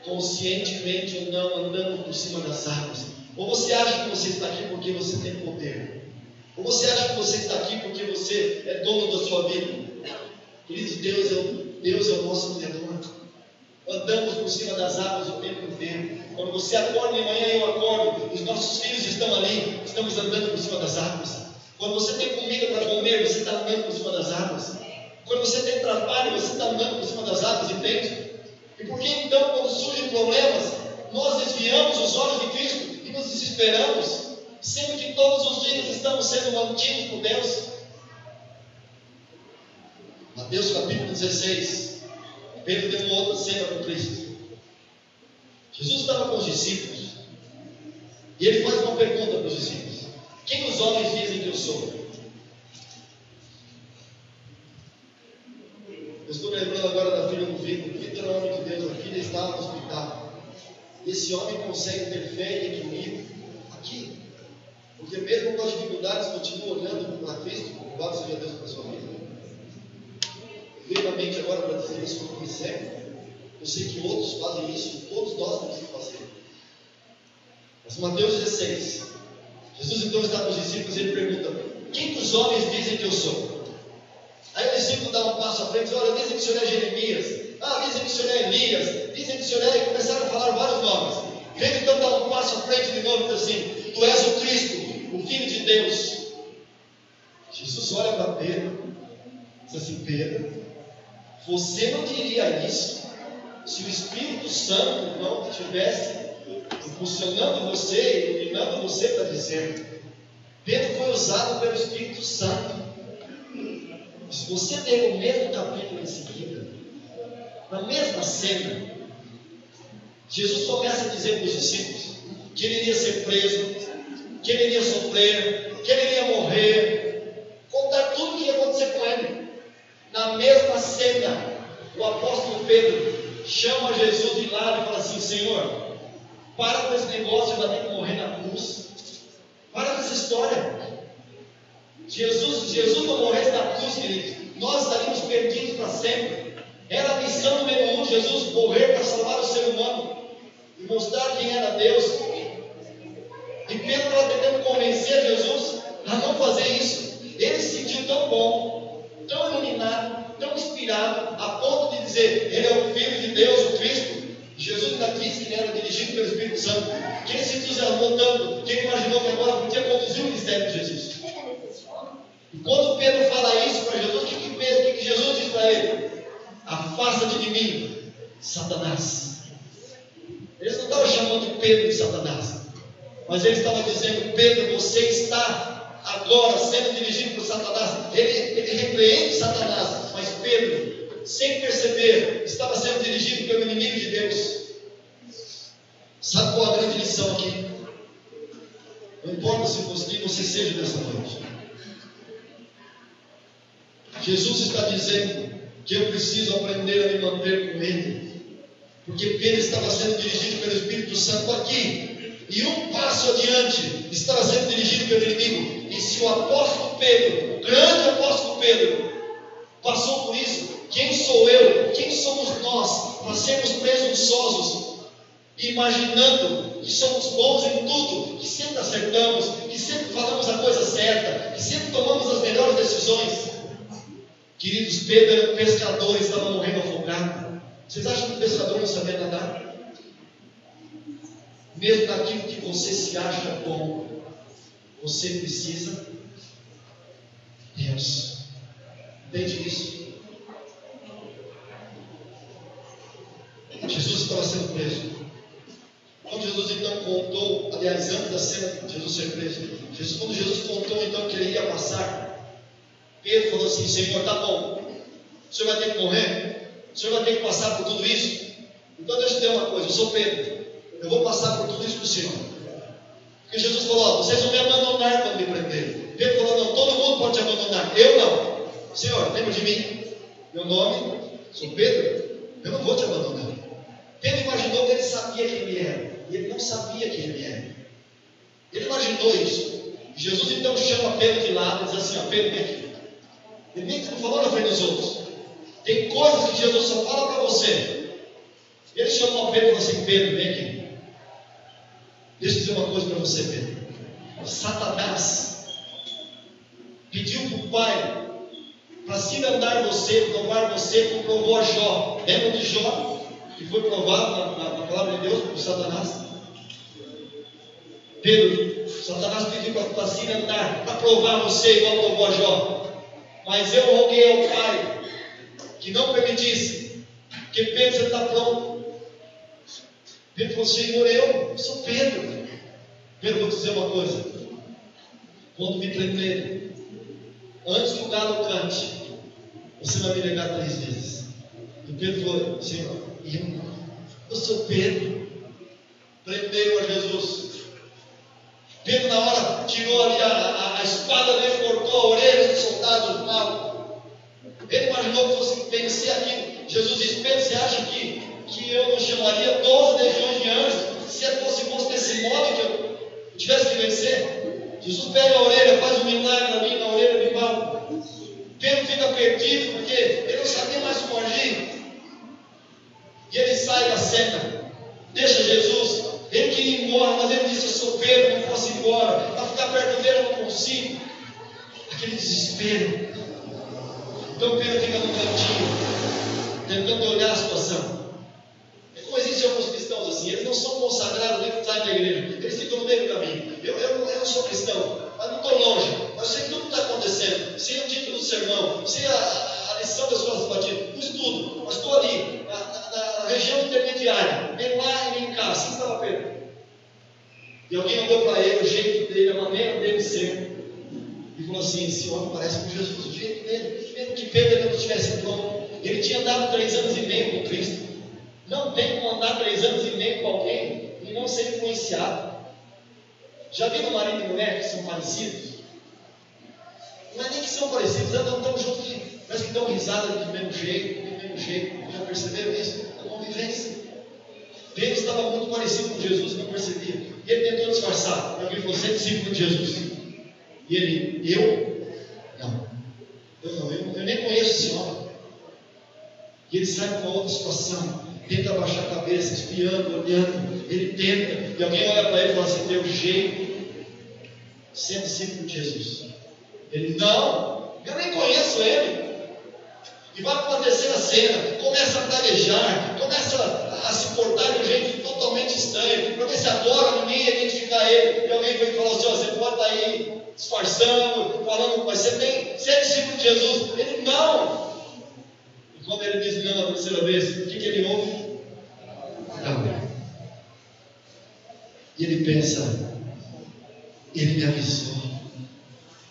[SPEAKER 2] conscientemente ou não, andamos por cima das águas. Ou você acha que você está aqui porque você tem poder, ou você acha que você está aqui porque você é dono da sua vida. Queridos, Deus é o nosso Criador. Andamos por cima das águas o tempo inteiro. Quando você acorda de manhã, eu acordo, os nossos filhos estão ali, estamos andando por cima das águas. Quando você tem comida para comer, você está andando por cima das águas. Quando você tem trabalho, você está andando por cima das águas, entende? E por que então, quando surgem problemas, nós desviamos os olhos de Cristo e nos desesperamos, sendo que todos os dias estamos sendo mantidos por Deus? Mateus capítulo 16, Pedro deu uma outra cena para Cristo. Jesus estava com os discípulos e ele faz uma pergunta para os discípulos: quem os homens dizem que eu sou? Eu estou me lembrando agora da filha do Vitor. O Vitor é um homem de Deus, a filha estava no hospital. Esse homem consegue ter fé e equilíbrio aqui, porque mesmo com as dificuldades continua olhando para Cristo. Louvado seja Deus pela sua vida. Veio na mente agora para dizer isso como cego. Eu sei que outros fazem isso, todos nós temos que fazer. Mas Mateus 16, Jesus então está com os discípulos e ele pergunta: quem que os homens dizem que eu sou? Aí o discípulo dá um passo à frente e diz: olha, dizem que o senhor é Jeremias, dizem que o senhor é Elias, dizem que o senhor é... E começaram a falar vários nomes. Ele então dá um passo à frente de novo e diz assim: tu és o Cristo, o Filho de Deus. Jesus olha para Pedro e diz assim: Pedro, você não diria isso se o Espírito Santo não estivesse impulsionando você, iluminando você para dizer. Pedro foi usado pelo Espírito Santo. Se você ler o mesmo capítulo em seguida, na mesma cena, Jesus começa a dizer para os discípulos que ele iria ser preso, que ele iria sofrer, que ele iria morrer, contar tudo o que ia acontecer com ele. Na mesma cena, o apóstolo Pedro chama Jesus de lado e fala assim: Senhor, para com esse negócio de ter que morrer na cruz. Para com essa história. Jesus não morresse na cruz, queridos, nós estaríamos perdidos para sempre. Era a missão número 1 de Jesus, morrer para salvar o ser humano e mostrar quem era Deus. E Pedro estava tentando convencer Jesus a não fazer isso. Ele se sentiu tão bom, tão iluminado, tão inspirado, a ponto de dizer: ele é o Filho de Deus, o Cristo. Jesus ainda disse que ele era dirigido pelo Espírito Santo. Quem se entusiasmou tanto, quem imaginou que agora podia conduzir o ministério de Jesus? E quando Pedro fala isso para Jesus, o que Jesus diz para ele? Afasta-te de mim, Satanás. Eles não estavam chamando de Pedro de Satanás, mas ele estava dizendo: Pedro, você está agora sendo dirigido por Satanás. Ele repreende Satanás, mas Pedro, sem perceber, estava sendo dirigido pelo inimigo de Deus. Sabe qual a grande lição aqui? Não importa se quem você seja nessa noite, Jesus está dizendo que eu preciso aprender a me manter com Ele, porque Pedro estava sendo dirigido pelo Espírito Santo aqui, e um passo adiante estava sendo dirigido pelo inimigo. E se o apóstolo Pedro, o grande apóstolo Pedro, passou por isso, quem sou eu, quem somos nós para sermos presunçosos, imaginando que somos bons em tudo, que sempre acertamos, que sempre falamos a coisa certa, que sempre tomamos as melhores decisões? Queridos, Pedro era um pescador e estava morrendo afogado. Vocês acham que o pescador não sabia nadar? Mesmo naquilo que você se acha bom, você precisa de Deus. Entende isso? Jesus estava sendo preso. Quando Jesus então contou, aliás, antes da cena de Jesus ser preso, quando Jesus contou então que ele ia passar, Pedro falou assim: Senhor, tá bom, o Senhor vai ter que morrer, o Senhor vai ter que passar por tudo isso. Então deixa eu te dizer uma coisa, eu sou Pedro, eu vou passar por tudo isso para o Senhor. Porque Jesus falou: ó, vocês vão me abandonar quando me prenderem. Pedro falou: não, todo mundo pode te abandonar, eu não. Senhor, lembra de mim? Meu nome, sou Pedro, eu não vou te abandonar. Pedro imaginou que ele sabia quem ele era, e ele não sabia quem ele era. Ele imaginou isso. Jesus então chama Pedro de lado e diz assim: ó, Pedro, vem aqui. Ele nem não falou na frente dos outros. Tem coisas que Jesus só fala para você. Ele chamou Pedro e falou assim: Pedro, vem aqui. Deixa eu dizer uma coisa para você, Pedro. Satanás pediu para o Pai para cimentar você, provar você, como provou a Jó. Lembra de Jó? Que foi provado na palavra de Deus por Satanás. Pedro, Satanás pediu para cimentar, para provar você, igual provou a Jó. Mas eu roguei ao Pai que não permitisse, porque Pedro, você está pronto. Pedro falou: Senhor, eu sou Pedro. Pedro, vou te dizer uma coisa: quando me prenderem, antes que o galo cante, você vai me negar 3 vezes. E Pedro falou: Senhor, eu sou Pedro. Prenderam a Jesus. Pedro, na hora, tirou ali a espada dele, cortou a orelha dos soldados maus. Ele imaginou que fosse vencer aquilo. Jesus disse: Pedro, você acha que eu não chamaria 12 legiões de anjos se fosse desse modo que eu tivesse que vencer? Jesus pega a orelha, faz um milagre ali na orelha de Paulo. Pedro fica perdido porque ele não sabia mais como agir. E ele sai da cena, deixa Jesus. Ele queria ir embora, mas ele disse: eu sou Pedro, não posso ir embora. Para ficar perto dele eu não consigo. Aquele desespero. Então Pedro fica no cantinho, tentando olhar a situação. É como existem alguns cristãos assim, eles não são consagrados nem que saem da igreja, eles ficam no meio do caminho. Eu não sou cristão, mas não estou longe, mas eu sei tudo que está acontecendo, sei o título do sermão, sei a lição das suas batidas, não estudo, mas estou ali, na região intermediária, nem lá e nem cá. Assim estava Pedro. E alguém olhou para ele, o jeito dele, a maneira dele ser, e falou assim: esse homem parece com Jesus, o jeito dele, mesmo que Pedro não estivesse pronto. Ele tinha andado 3 anos e meio com Cristo. Não tem como andar 3 anos e meio com alguém e não ser influenciado. Já viram marido e mulher que são parecidos? Não é nem que são parecidos, andam tão juntos que parece que dão risada do mesmo jeito. Já perceberam isso? A convivência. Pedro estava muito parecido com Jesus, não percebia. E ele tentou disfarçar. E alguém falou: você é discípulo de Jesus? E ele: eu nem conheço esse homem. E ele sai para uma outra situação, tenta abaixar a cabeça, espiando, olhando. Ele tenta, e alguém olha para ele e fala assim: teu jeito, você é discípulo de Jesus? Ele: não, eu nem conheço ele. E vai para uma terceira cena, começa a praguejar, começa a se portar de um jeito totalmente estranho, para ver se agora ninguém ia identificar ele. E alguém foi e falou assim: você pode estar aí disfarçando, falando, mas você é discípulo de Jesus? Ele: não. E quando ele diz não a terceira vez, o que ele ouve? Não. E ele pensa: ele me avisou,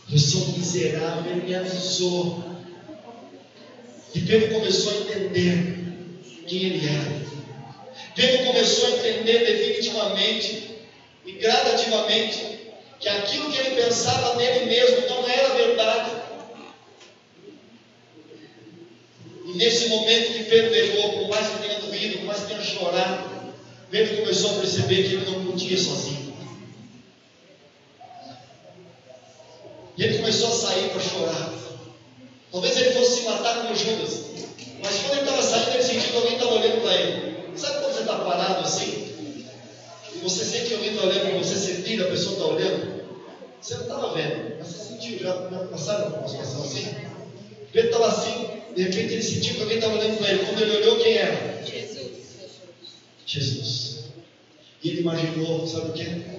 [SPEAKER 2] eu sou miserável, ele me avisou. E Pedro começou a entender quem ele era. Pedro começou a entender definitivamente e gradativamente que aquilo que ele pensava nele mesmo não era verdade. E nesse momento que Pedro levou, por mais que tenha doído, por mais que tenha chorado, Pedro começou a perceber que ele não podia sozinho. E ele começou a sair para chorar. Talvez ele fosse se matar como Judas. Mas quando ele estava saindo, ele sentiu que alguém estava olhando para ele. Sabe quando você está parado assim? E você sente que alguém está olhando para você, você vira, a pessoa está olhando? Você não estava vendo, mas você sentiu, já passaram por uma situação assim? Pedro estava assim, de repente ele sentiu que alguém estava olhando para ele. Quando ele olhou, quem era? Jesus. E ele imaginou, sabe o que?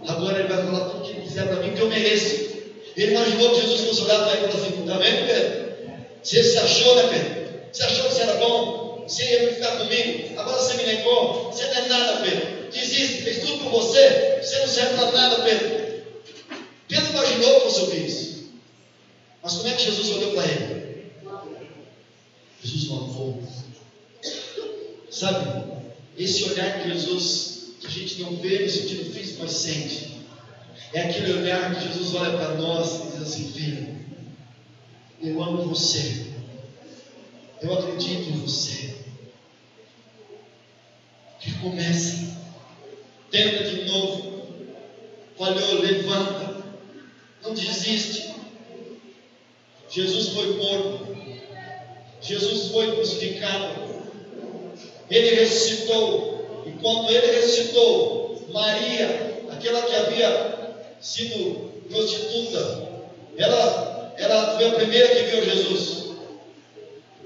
[SPEAKER 2] Agora ele vai falar tudo o que ele quiser para mim, que eu mereço. Ele imaginou que Jesus fosse olhar para ele e falar assim: está vendo, Pedro? Você se achou, né, Pedro? Você achou que você era bom? Você ia ficar comigo? Agora você me negou? Você não é nada, Pedro. Desiste, fez tudo por você. Você não serve para nada, Pedro. Pedro imaginou que fosse ouvir isso. Mas como é que Jesus olhou para ele? Jesus o amou. Sabe, esse olhar de Jesus, que a gente não vê no sentido físico, mas sente, é aquele olhar que Jesus olha para nós e diz assim: filho, eu amo você, eu acredito em você. Que comece, tenta de novo, falhou, levanta, não desiste. Jesus foi morto, Jesus foi crucificado, Ele ressuscitou. E quando Ele ressuscitou, Maria, aquela que havia sido prostituta, ela foi a primeira que viu Jesus.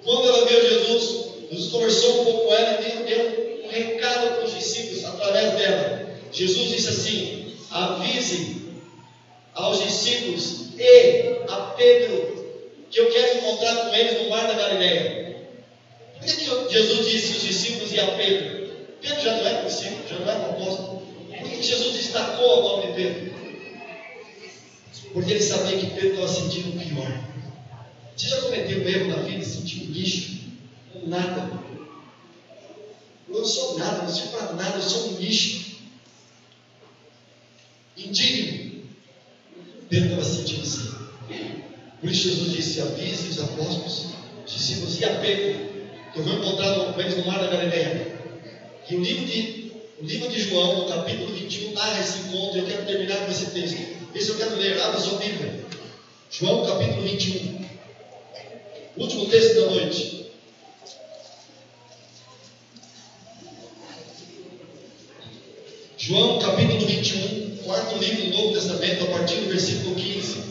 [SPEAKER 2] Quando ela viu Jesus, Jesus conversou um pouco com ela e deu um recado para os discípulos através dela. Jesus disse assim: avise aos discípulos e a Pedro que eu quero encontrar com eles no mar da Galileia. Por que Jesus disse aos discípulos e a Pedro? Pedro já não era discípulo, já não era apóstolo. Por que Jesus destacou o nome de Pedro? Porque ele sabia que Pedro estava sentindo o pior. Você já cometeu um erro na vida, sentir um lixo? Um nada. Eu não sou nada, não sirvo para nada, eu sou um lixo. Indigno. Pedro estava sentindo assim. Por isso Jesus disse: avise os apóstolos, os discípulos e a Pedro, que eu vou encontrar com eles no mar da Galileia. E o livro de João, no capítulo 21, narra esse encontro. Eu quero terminar com esse texto. Esse eu quero ler, abra sua Bíblia. João capítulo 21. Último texto da noite. João capítulo 21, quarto livro do Novo Testamento, a partir do versículo 15.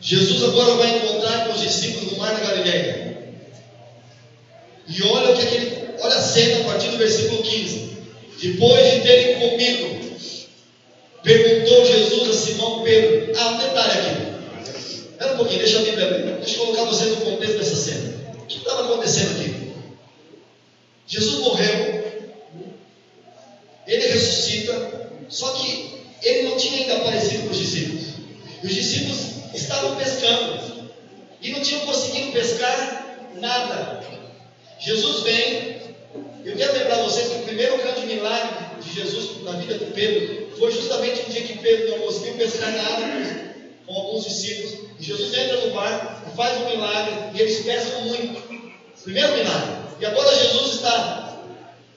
[SPEAKER 2] Jesus agora vai encontrar com os discípulos no mar da Galileia. E olha olha a cena a partir do versículo 15. Depois de terem comido, perguntou Jesus a Simão Pedro. Um detalhe aqui. Espera um pouquinho, deixa a Bíblia abrir. Deixa eu colocar vocês no contexto dessa cena. O que estava acontecendo aqui? Jesus morreu, Ele ressuscita, só que Ele não tinha ainda aparecido para os discípulos. E os discípulos estavam pescando e não tinham conseguido pescar nada. Jesus vem. Eu quero lembrar vocês que o primeiro grande milagre de Jesus na vida de Pedro foi justamente no dia que Pedro não conseguiu pescar nada com alguns discípulos. E Jesus entra no barco e faz um milagre e eles pescam muito. Primeiro milagre. E agora Jesus está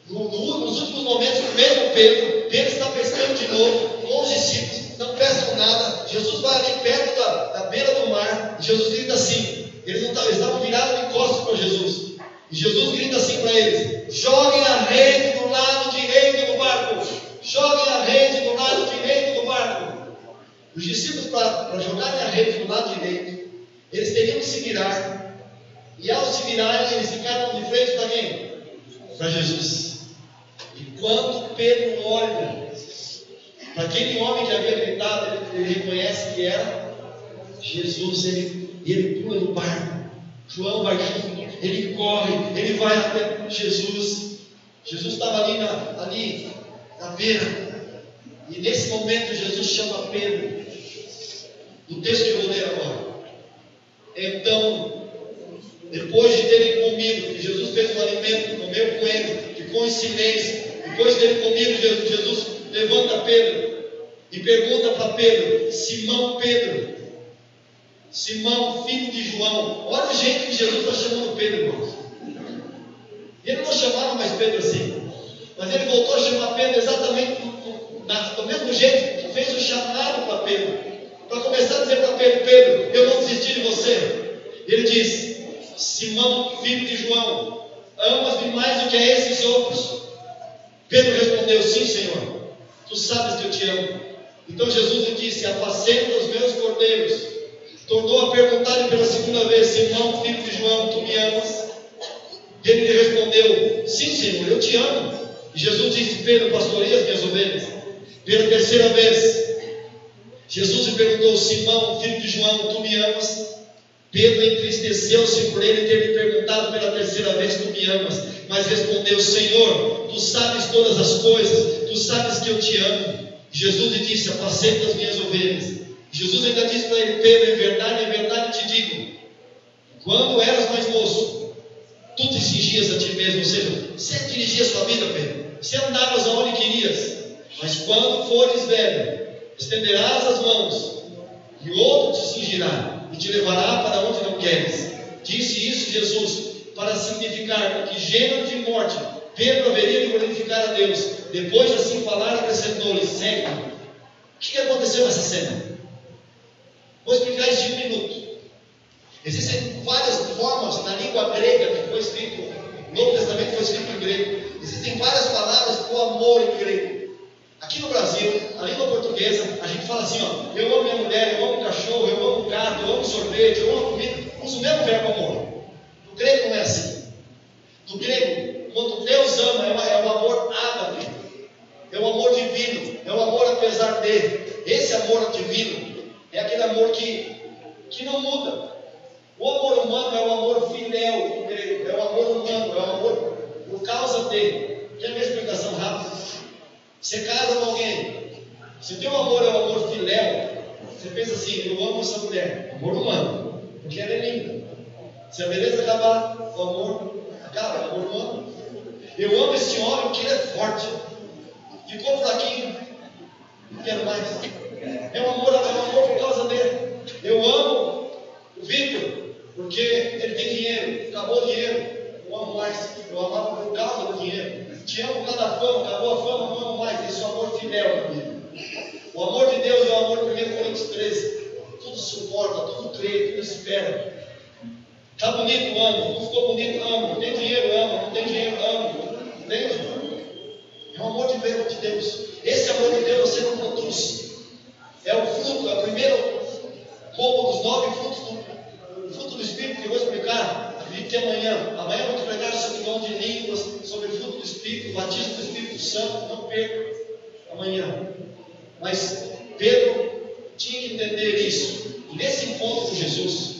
[SPEAKER 2] nos últimos momentos com o mesmo Pedro. Pedro está pescando de novo com os discípulos, não pescam nada. Jesus vai ali perto da beira do mar e Jesus grita assim. Eles estavam virados de costas para Jesus. E Jesus grita assim para eles: joguem a rede do lado direito do barco. Joguem a rede do lado direito do barco. Os discípulos, para jogarem a rede do lado direito, eles teriam que se virar. E ao se virarem, eles ficaram de frente para quem? Para Jesus. E quando Pedro olha para aquele homem que havia gritado, ele reconhece que era Jesus. Ele pula no barco. João vai junto, ele corre, ele vai até Jesus. Jesus estava ali na beira. E nesse momento Jesus chama Pedro. O texto que eu vou ler agora. Então, depois de terem comido, que Jesus fez um alimento, comeu com ele, ficou em silêncio. Depois de terem comido, Jesus levanta Pedro e pergunta para Pedro: Simão Pedro, Simão, filho de João. Olha o jeito que Jesus está chamando Pedro, irmãos. Ele não chamava mais Pedro assim, mas ele voltou a chamar Pedro exatamente do mesmo jeito que fez o chamado para Pedro, para começar a dizer para Pedro: Pedro, eu não desisti de você. Ele diz: Simão, filho de João, amas-me mais do que a esses outros? Pedro respondeu: sim, Senhor, tu sabes que eu te amo. Então Jesus lhe disse: apacenta os meus cordeiros. Tornou a perguntar-lhe pela segunda vez: Simão, filho de João, tu me amas? Ele lhe respondeu: sim, Senhor, eu te amo. E Jesus disse: Pedro, pastoreia as minhas ovelhas. Pela terceira vez, Jesus lhe perguntou: Simão, filho de João, tu me amas? Pedro entristeceu-se por ele ter lhe perguntado pela terceira vez: tu me amas? Mas respondeu: Senhor, tu sabes todas as coisas, tu sabes que eu te amo. Jesus lhe disse: apacenta as minhas ovelhas. Jesus ainda disse para ele: Pedro, em verdade te digo, quando eras mais moço, tu te cingias a ti mesmo, ou seja, você dirigia a sua vida, Pedro, você andavas aonde querias, mas quando fores velho, estenderás as mãos, e outro te cingirá, e te levará para onde não queres. Disse isso Jesus para significar que gênero de morte Pedro haveria de glorificar a Deus. Depois de assim falar, acrescentou-lhe: segue. O que aconteceu nessa cena? Vou explicar isso em um minuto. Existem várias formas na língua grega que foi escrito, o Novo Testamento foi escrito em grego. Existem várias palavras para o amor em grego. Aqui no Brasil, a língua portuguesa, a gente fala assim, ó: eu amo minha mulher, eu amo o cachorro, eu amo o gato, eu amo sorvete, eu amo comida. Usa o mesmo verbo amor. No grego não é assim. No grego, quando Deus ama, é o amor ágape, é o amor divino, é o amor apesar de. Esse amor divino é aquele amor que não muda. O amor humano é o amor filéu no grego, é o amor humano, é o amor por causa de. Quer a minha explicação rápida? Você casa com alguém, se o teu amor é o amor filéu, você pensa assim: eu amo essa mulher, amor humano, porque ela é linda. Se a beleza acabar, o amor acaba, amor humano. Eu amo esse homem porque ele é forte, ficou fraquinho, não quero mais. É um amor por causa dele. Eu amo o Vitor porque ele tem dinheiro, acabou o dinheiro, eu amo mais. Eu amava por causa do dinheiro. Te amo por causa da fama, acabou a fama, não amo mais. Esse é o amor fidel na vida. O amor de Deus é o amor 1 Coríntios 13. Tudo suporta, tudo crê, tudo espera. Está bonito, amo. Não ficou bonito, amo. Não tem dinheiro, amo. Não tem dinheiro, amo. Entende? É o amor de Deus. Esse amor de Deus você não produz. É o fruto, é o primeiro como dos 9 frutos do fruto do Espírito, que eu vou explicar. Acredito que amanhã eu vou te pregar sobre o dom de línguas, sobre o fruto do Espírito, o batismo do Espírito Santo. Não perca amanhã. Mas Pedro tinha que entender isso. E nesse encontro com Jesus,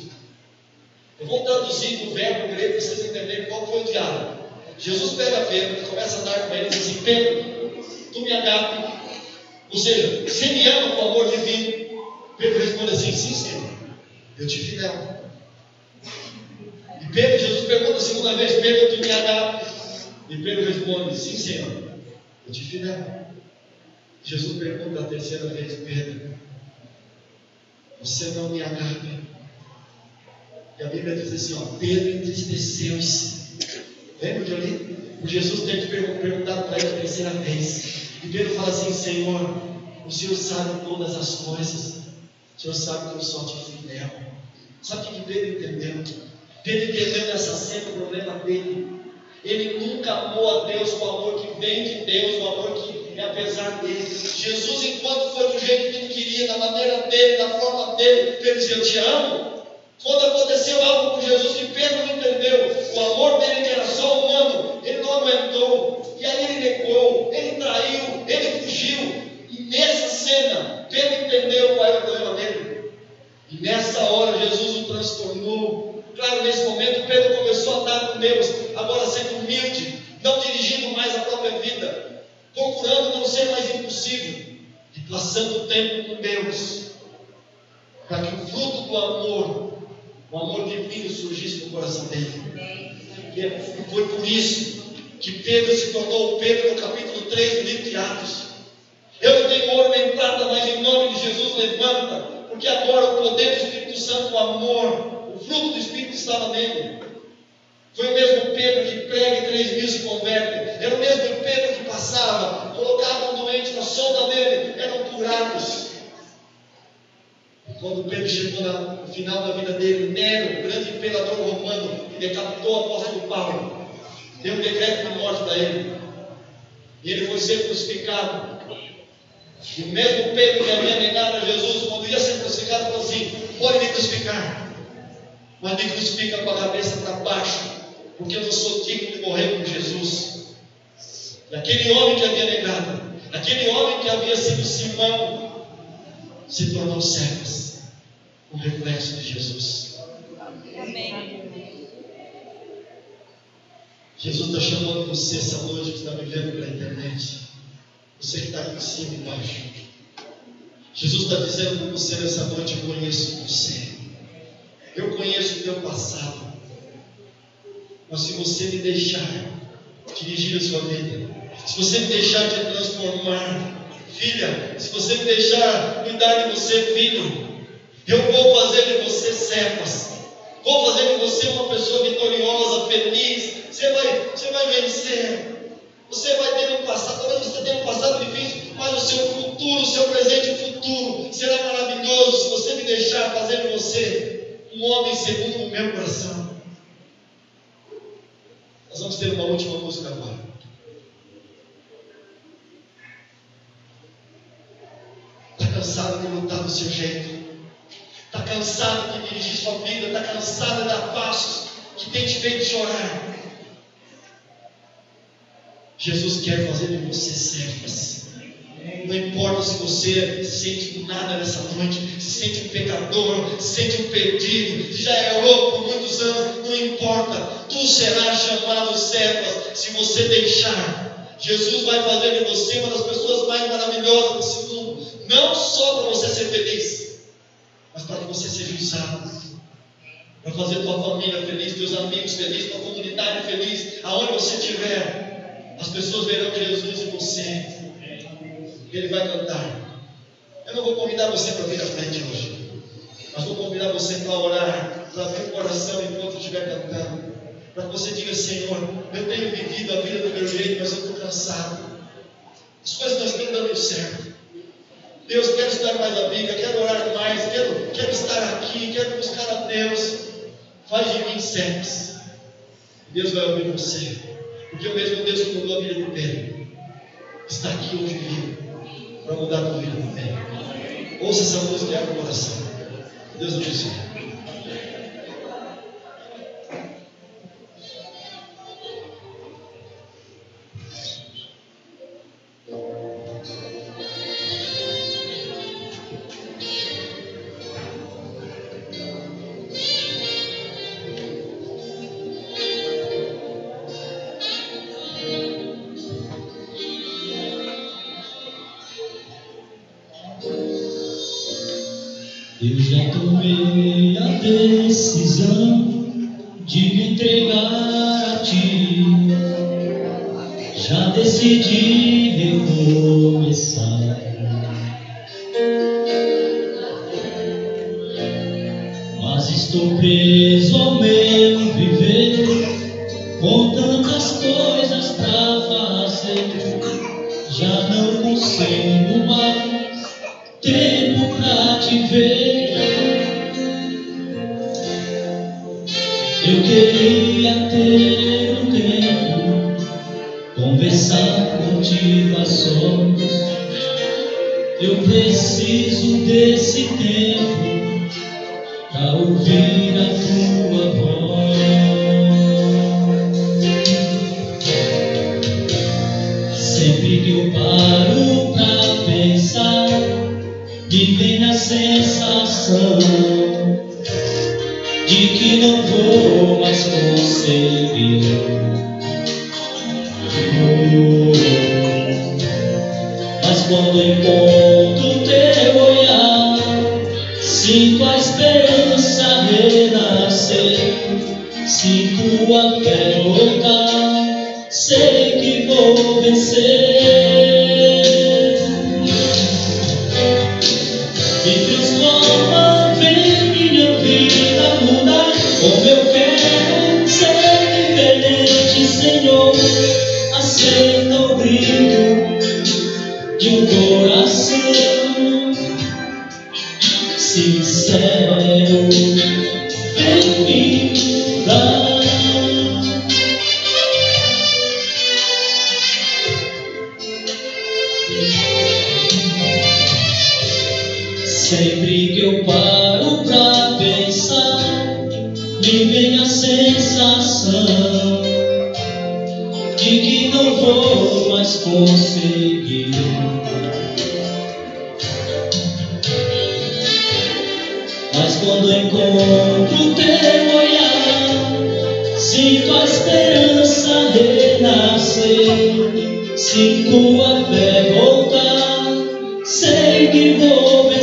[SPEAKER 2] eu vou traduzir do verbo grego para vocês entenderem qual foi o diálogo. Jesus pega Pedro, começa a andar com ele e diz assim: Pedro, tu me agape, ou seja, você me ama com amor divino? Pedro responde assim: sim, Senhor, eu te fidel. E Jesus pergunta a segunda vez: Pedro, tu me agape? E Pedro responde: sim, Senhor, eu te fidel. Jesus pergunta a terceira vez: Pedro, você não me agape? E a Bíblia diz assim, ó: Pedro entristeceu-se. Lembra de eu li? O Jesus tem perguntado para ele a terceira vez. E Pedro fala assim: Senhor, o Senhor sabe todas as coisas. O Senhor sabe que eu sou te fidel. Sabe o que Pedro entendeu? Pedro entendeu nessa cena o problema dele. Ele nunca amou a Deus com o amor que vem de Deus, o amor que é apesar dele. Jesus, enquanto foi do jeito que ele queria, da maneira dele, da forma dele, Pedro dizia: eu te amo. Quando aconteceu algo com Jesus que Pedro não entendeu, o amor dele que era só humano, ele não aguentou, e aí ele negou, ele traiu, ele fugiu. E nessa cena, Pedro entendeu qual era o problema dele. E nessa hora Jesus o transtornou. Claro, nesse momento Pedro começou a andar com Deus, agora sendo humilde, não dirigindo mais a própria vida, procurando não ser mais impulsivo, e passando o tempo com Deus, para que o fruto do amor, o amor divino, surgisse no coração dele. E foi por isso que Pedro se tornou o Pedro no capítulo 3 do livro de Atos. Eu não tenho ouro nem prata, mas em nome de Jesus levanta, porque agora o poder do Espírito Santo, o amor, o fruto do Espírito estava nele. Foi o mesmo Pedro que prega e 3.000 se convertem. Era o mesmo Pedro que passava, colocava um doente na sombra dele, eram curados. Quando Pedro chegou no final da vida dele, Nero, o grande imperador romano, que decapitou o apóstolo Paulo, deu um decreto de morte para ele. E ele foi ser crucificado. E o mesmo Pedro que havia negado a Jesus, quando ia ser crucificado, falou assim: pode me crucificar, mas me crucifica com a cabeça para baixo, porque eu não sou digno de morrer por Jesus. E aquele homem que havia negado, aquele homem que havia sido Simão, se tornou Cefas, um reflexo de Jesus.
[SPEAKER 3] Amém.
[SPEAKER 2] Jesus está chamando você essa noite que está me vendo pela internet, você que está aqui em cima e embaixo. Jesus está dizendo para você nessa noite: eu conheço você, eu conheço o teu passado, mas se você me deixar dirigir a sua vida, se você me deixar te transformar, filha, se você me deixar cuidar de você, filho, eu vou fazer de você Cefas, vou fazer de você uma pessoa vitoriosa, feliz. Você vai vencer. Você vai ter um passado, talvez você tenha um passado difícil, mas o seu futuro, o seu presente e futuro será maravilhoso se você me deixar fazer de você um homem segundo o meu coração. Nós vamos ter uma última música agora. Está cansado de lutar do seu jeito? Está cansado de dirigir sua vida? Está cansado de dar passos que tem te feito chorar? Jesus quer fazer de você Cefas. Não importa se você se sente nada nessa noite, se sente um pecador, se sente um perdido, se já errou por muitos anos, não importa. Tu serás chamado Cefas se você deixar. Jesus vai fazer de você uma das pessoas mais maravilhosas desse mundo, não só para você ser feliz, mas para que você seja usado, para fazer tua família feliz, teus amigos felizes, tua comunidade feliz, aonde você estiver. As pessoas verão Jesus em você. Ele vai cantar. Eu não vou convidar você para vir à frente hoje, mas vou convidar você para orar, para abrir o coração enquanto estiver cantando, para que você diga: Senhor, eu tenho vivido a vida do meu jeito, mas eu estou cansado. As coisas não estão dando certo. Deus, quero estar mais à Bíblia, quero orar mais, quero estar aqui, quero buscar a Deus. Faz de mim Cefas. Deus vai ouvir você. Porque o mesmo Deus que mudou a vida do Pedro está aqui hoje vivo para mudar a tua vida também. Ouça essa música e abra o coração. Deus abençoe.
[SPEAKER 1] Eu já tomei a decisão de me entregar a ti, já decidi recomeçar, mas estou preso ao meu viver, com tantas coisas pra fazer, já não consigo mais tempo pra te ver. Eu queria ter um tempo, conversar contigo a sós. Eu preciso desse tempo pra ouvir a tua voz. Sempre que eu paro pra pensar, me vem a sensação de que não vou mais conseguir. Mas quando encontro teu olhar, sinto a esperança renascer, sinto a fé voltar, sei que vou vencer. Me transforma, vem minha vida mudar, como eu quero ser diferente, Senhor. Aceita o brilho de um coração sincero, vem me mudar. Sempre que eu paro pra pensar, me vem a sensação de que não vou mais conseguir. Mas quando encontro teu olhar, sinto a esperança renascer, sinto a fé voltar, sei que vou vencer.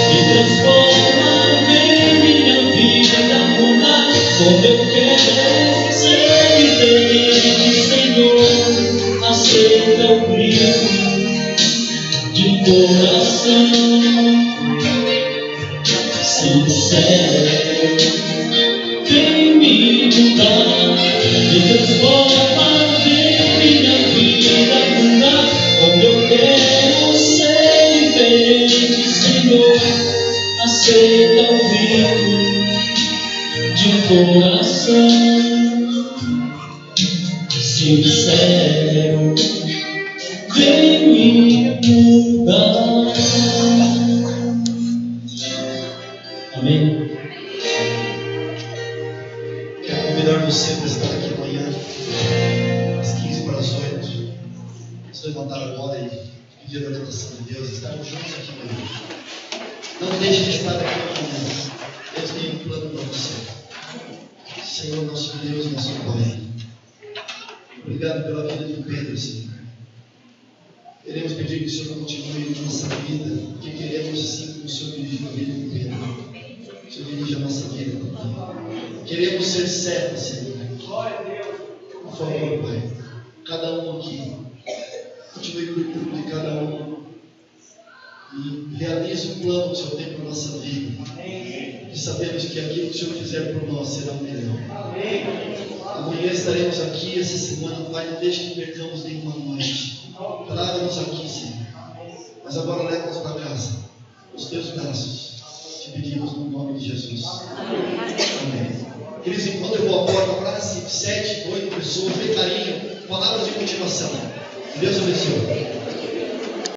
[SPEAKER 1] Me transforma, vem minha vida mudar, como eu quero ser diferente, Senhor. Aceita o grito de um coração sincero, vem me mudar, me transforma, vem minha vida mudar, como eu quero ser diferente, Senhor. Aceita o grito de um coração sincero, vem me mudar. Amém?
[SPEAKER 2] Quero convidar você para estar aqui amanhã, às 15 para as 8. Vamos levantar agora e pedir a orientação de Deus. Estarmos juntos aqui amanhã. Não deixe de estar aqui amanhã. Deus tem um plano para você. Senhor, nosso Deus, nosso Pai, obrigado pela vida do Pedro, Senhor. Queremos pedir que o Senhor continue na nossa vida, porque queremos assim que o Senhor dirija a vida do Pedro. O Senhor dirige a nossa vida, Pai. Queremos ser certos, Senhor. Por favor, Pai, cada um aqui, continue cuidando de cada um e realize o plano que o Senhor tem para a nossa vida. E sabemos que aquilo que o Senhor fizer por nós será o melhor. Amanhã estaremos aqui, essa semana, Pai, não deixe que percamos nenhuma noite. Traga-nos aqui, Senhor. Mas agora leva-nos para casa. Os teus braços. Te pedimos no nome de Jesus. Amém. Queridos, enquanto eu vou à porta, abrace 7, 8 pessoas, bem carinho, palavras de motivação. Deus abençoe.